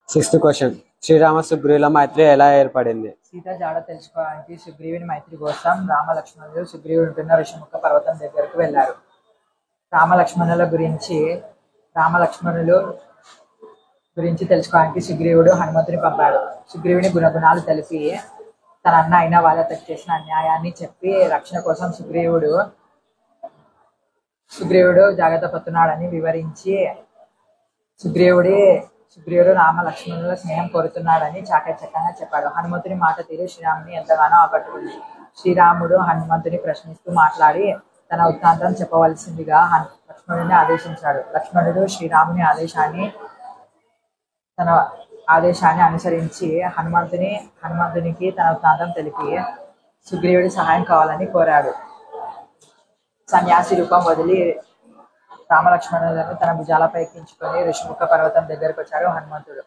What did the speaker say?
Sixth question, Srirama సుగ్రీవుల మైత్రి ఎలా ఏర్పడింది? సీత జాడ తెలుసుకోవడానికి సుగ్రీవుని మైత్రి కోసం రామ లక్ష్మణులు సుగ్రీవుడు ఉంటున్న ఋషిముఖ పర్వతం దగ్గరకు వెళ్ళారు. రామ లక్ష్మణుల గురించి తెలుసుకోవడానికి సుగ్రీవుడు హనుమంతుని పంపాడు. సుగ్రీవుని గుణగుణాలు తెలిపి తన అన్న అయిన వాళ్ళకి చేసిన అన్యాయాన్ని చెప్పి రక్షణ కోసం సుగ్రీవుడు జాగ్రత్త పడుతున్నాడని వివరించి సుగ్రీవుడు రామ లక్ష్మణుల స్నేహం కోరుతున్నాడని చాకచక్యంగా చెప్పాడు. హనుమంతుని మాట తీరు శ్రీరాముని ఎంతగానో ఆకట్టుకుంది. శ్రీరాముడు హనుమంతుని ప్రశ్నిస్తూ మాట్లాడి తన వృత్తాంతం చెప్పవలసిందిగా లక్ష్మణుడిని ఆదేశించాడు. లక్ష్మణుడు శ్రీరాముని తన ఆదేశాన్ని అనుసరించి హనుమంతునికి తన వృత్తాంతం తెలిపి సుగ్రీవుడి సహాయం కావాలని కోరాడు. సన్యాసి రూపం వదిలి రామలక్ష్మణులను తన భుజాలపై ఎక్కించుకొని ఋషిముఖ పర్వతం దగ్గరకు వచ్చాడు హనుమంతుడు.